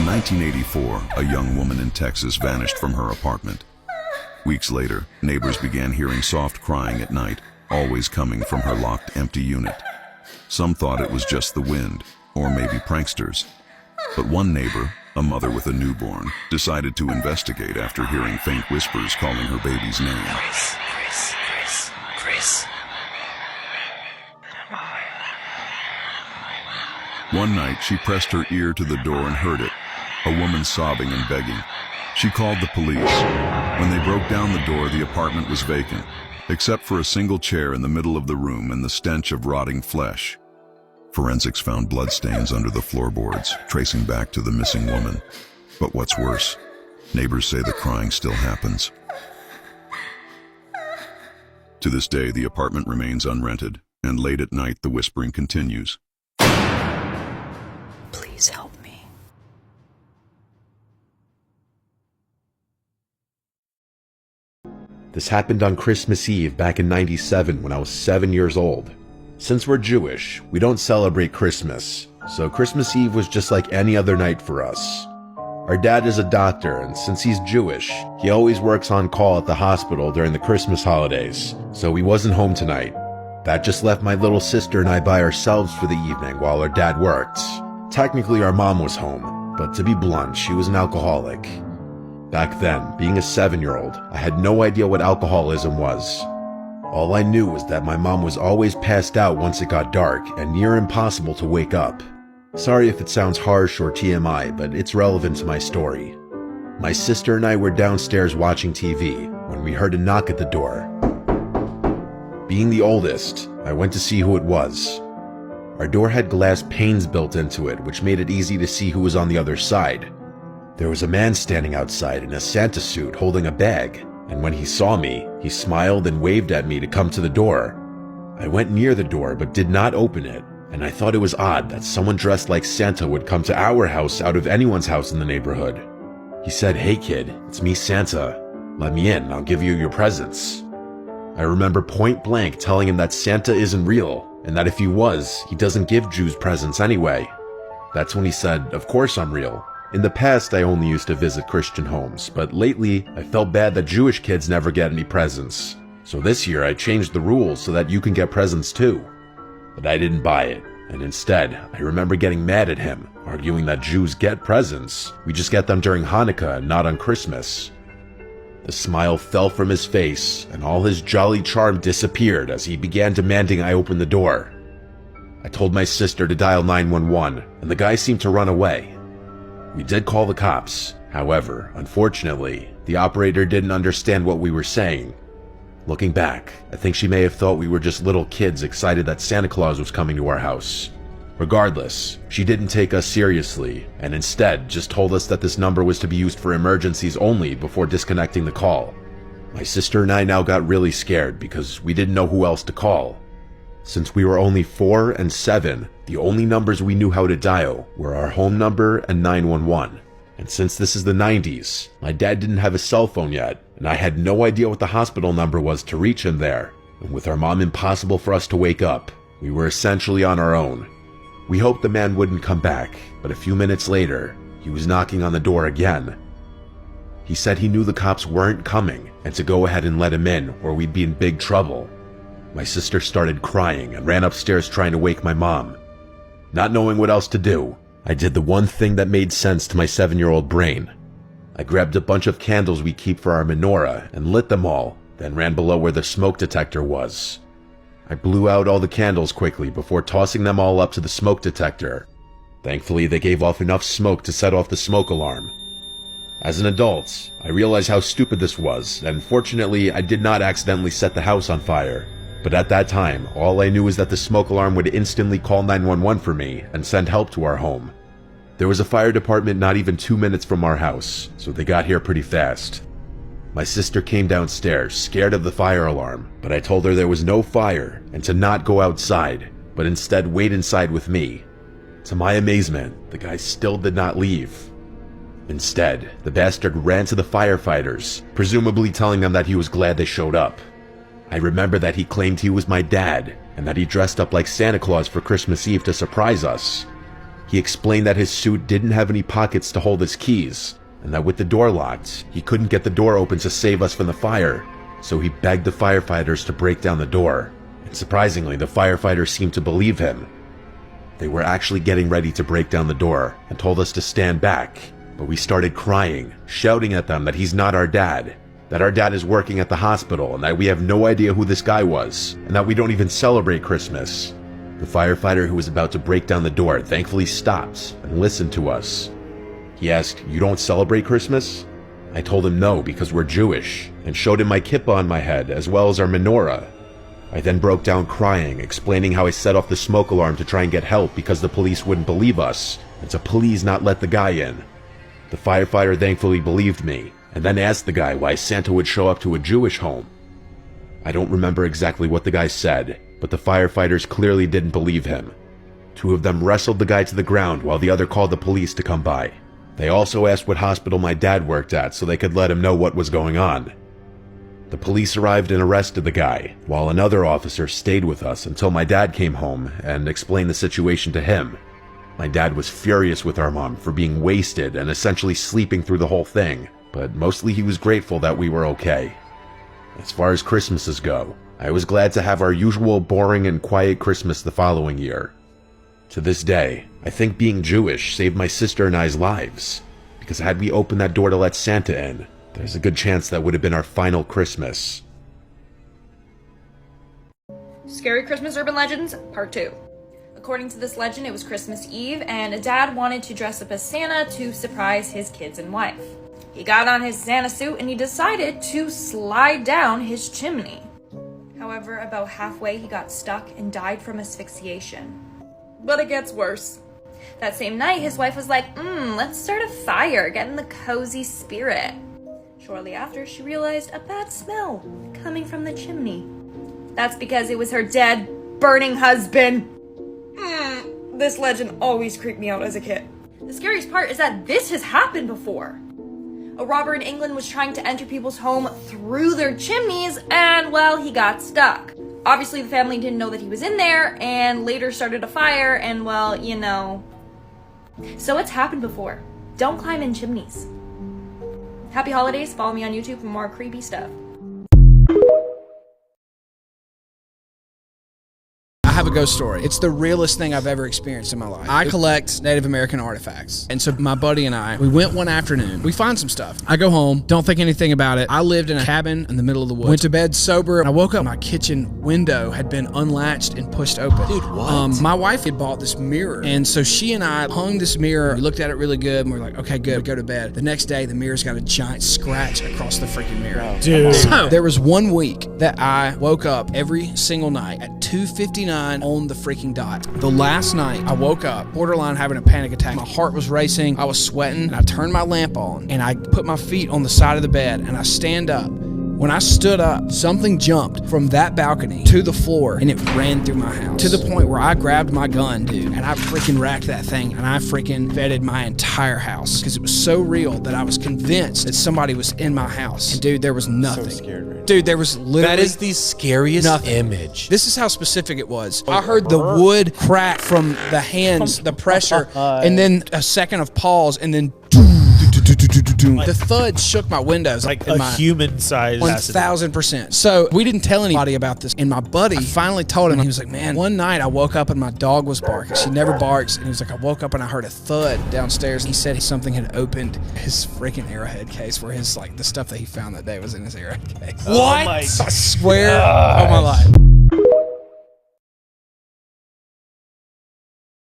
In 1984, a young woman in Texas vanished from her apartment. Weeks later, neighbors began hearing soft crying at night, always coming from her locked, empty unit. Some thought it was just the wind, or maybe pranksters. But one neighbor, a mother with a newborn, decided to investigate after hearing faint whispers calling her baby's name. Chris. One night, she pressed her ear to the door and heard it, a woman sobbing and begging. She called the police. When they broke down the door, the apartment was vacant, except for a single chair in the middle of the room and the stench of rotting flesh. Forensics found bloodstains under the floorboards, tracing back to the missing woman. But what's worse, neighbors say the crying still happens. To this day, the apartment remains unrented, and late at night, the whispering continues. Please help me. This happened on Christmas Eve back in '97 when I was 7 years old. Since we're Jewish, we don't celebrate Christmas, so Christmas Eve was just like any other night for us. Our dad is a doctor, and since he's Jewish, he always works on call at the hospital during the Christmas holidays, so he wasn't home tonight. That just left my little sister and I by ourselves for the evening while our dad worked. Technically, our mom was home, but to be blunt, she was an alcoholic. Back then, being a 7-year-old, I had no idea what alcoholism was. All I knew was that my mom was always passed out once it got dark and near impossible to wake up. Sorry if it sounds harsh or TMI, but it's relevant to my story. My sister and I were downstairs watching TV when we heard a knock at the door. Being the oldest, I went to see who it was. Our door had glass panes built into it, which made it easy to see who was on the other side. There was a man standing outside in a Santa suit holding a bag, and when he saw me, he smiled and waved at me to come to the door. I went near the door but did not open it, and I thought it was odd that someone dressed like Santa would come to our house out of anyone's house in the neighborhood. He said, "Hey kid, it's me Santa. Let me in, I'll give you your presents." I remember point blank telling him that Santa isn't real, and that if he was, he doesn't give Jews presents anyway. That's when he said, "Of course I'm real. In the past, I only used to visit Christian homes, but lately, I felt bad that Jewish kids never get any presents. So this year, I changed the rules so that you can get presents too." But I didn't buy it, and instead, I remember getting mad at him, arguing that Jews get presents. We just get them during Hanukkah and not on Christmas. The smile fell from his face, and all his jolly charm disappeared as he began demanding I open the door. I told my sister to dial 911, and the guy seemed to run away. We did call the cops. However, unfortunately, the operator didn't understand what we were saying. Looking back, I think she may have thought we were just little kids excited that Santa Claus was coming to our house. Regardless, she didn't take us seriously, and instead just told us that this number was to be used for emergencies only before disconnecting the call. My sister and I now got really scared because we didn't know who else to call. Since we were only 4 and 7, the only numbers we knew how to dial were our home number and 911. And since this is the 90s, my dad didn't have a cell phone yet, and I had no idea what the hospital number was to reach him there. And with our mom impossible for us to wake up, we were essentially on our own. We hoped the man wouldn't come back, but a few minutes later, he was knocking on the door again. He said he knew the cops weren't coming, and to go ahead and let him in, or we'd be in big trouble. My sister started crying and ran upstairs trying to wake my mom. Not knowing what else to do, I did the one thing that made sense to my 7-year-old brain. I grabbed a bunch of candles we keep for our menorah and lit them all, then ran below where the smoke detector was. I blew out all the candles quickly before tossing them all up to the smoke detector. Thankfully, they gave off enough smoke to set off the smoke alarm. As an adult, I realized how stupid this was, and fortunately, I did not accidentally set the house on fire. But at that time, all I knew was that the smoke alarm would instantly call 911 for me and send help to our home. There was a fire department not even 2 minutes from our house, so they got here pretty fast. My sister came downstairs, scared of the fire alarm, but I told her there was no fire and to not go outside, but instead wait inside with me. To my amazement, the guy still did not leave. Instead, the bastard ran to the firefighters, presumably telling them that he was glad they showed up. I remember that he claimed he was my dad, and that he dressed up like Santa Claus for Christmas Eve to surprise us. He explained that his suit didn't have any pockets to hold his keys, and that with the door locked, he couldn't get the door open to save us from the fire, so he begged the firefighters to break down the door. And surprisingly, the firefighters seemed to believe him. They were actually getting ready to break down the door and told us to stand back, but we started crying, shouting at them that he's not our dad, that our dad is working at the hospital and that we have no idea who this guy was, and that we don't even celebrate Christmas. The firefighter who was about to break down the door thankfully stopped and listened to us. He asked, "You don't celebrate Christmas?" I told him no because we're Jewish, and showed him my kippah on my head as well as our menorah. I then broke down crying, explaining how I set off the smoke alarm to try and get help because the police wouldn't believe us, and to please not let the guy in. The firefighter thankfully believed me, and then asked the guy why Santa would show up to a Jewish home. I don't remember exactly what the guy said, but the firefighters clearly didn't believe him. Two of them wrestled the guy to the ground while the other called the police to come by. They also asked what hospital my dad worked at so they could let him know what was going on. The police arrived and arrested the guy, while another officer stayed with us until my dad came home and explained the situation to him. My dad was furious with our mom for being wasted and essentially sleeping through the whole thing, but mostly he was grateful that we were okay. As far as Christmases go, I was glad to have our usual boring and quiet Christmas the following year. To this day, I think being Jewish saved my sister and I's lives, because had we opened that door to let Santa in, there's a good chance that would have been our final Christmas. Scary Christmas Urban Legends, Part 2. According to this legend, it was Christmas Eve, and a dad wanted to dress up as Santa to surprise his kids and wife. He got on his Santa suit and he decided to slide down his chimney. However, about halfway he got stuck and died from asphyxiation. But it gets worse. That same night, his wife was like, let's start a fire, get in the cozy spirit. Shortly after, she realized a bad smell coming from the chimney. That's because it was her dead, burning husband. This legend always creeped me out as a kid. The scariest part is that this has happened before. A robber in England was trying to enter people's home through their chimneys, and, well, he got stuck. Obviously, the family didn't know that he was in there, and later started a fire, and, well, you know. So it's happened before. Don't climb in chimneys. Happy holidays. Follow me on YouTube for more creepy stuff. I have a ghost story. It's the realest thing I've ever experienced in my life. I collect Native American artifacts. And so my buddy and I, we went one afternoon. We find some stuff. I go home, don't think anything about it. I lived in a cabin in the middle of the woods. Went to bed sober, and I woke up, my kitchen window had been unlatched and pushed open. Dude, what? My wife had bought this mirror. And so she and I hung this mirror. We looked at it really good, and we were like, okay, good, go to bed. The next day, the mirror's got a giant scratch across the freaking mirror. Dude. So there was 1 week that I woke up every single night at 2:59 on the freaking dot. The last night I woke up borderline having a panic attack. My heart was racing, I was sweating, and I turned my lamp on and I put my feet on the side of the bed and I stand up. When I stood up, something jumped from that balcony to the floor and it ran through my house to the point where I grabbed my gun, dude, and I freaking racked that thing and I freaking vetted my entire house because it was so real that I was convinced that somebody was in my house. And dude, there was nothing. So scared right now. Dude, there was literally That is the scariest image. This is how specific it was. I heard the wood crack from the hands, the pressure, and then a second of pause, and then the thud shook my windows Like in a my human-sized acid. 1000%. So we didn't tell anybody about this. And my buddy, I finally told him. He was like, man, one night I woke up and my dog was barking. She never barks. And he was like, I woke up and I heard a thud downstairs. He said something had opened his freaking Arrowhead case where his, like, the stuff that he found that day was in his Arrowhead case. What? I swear on my life.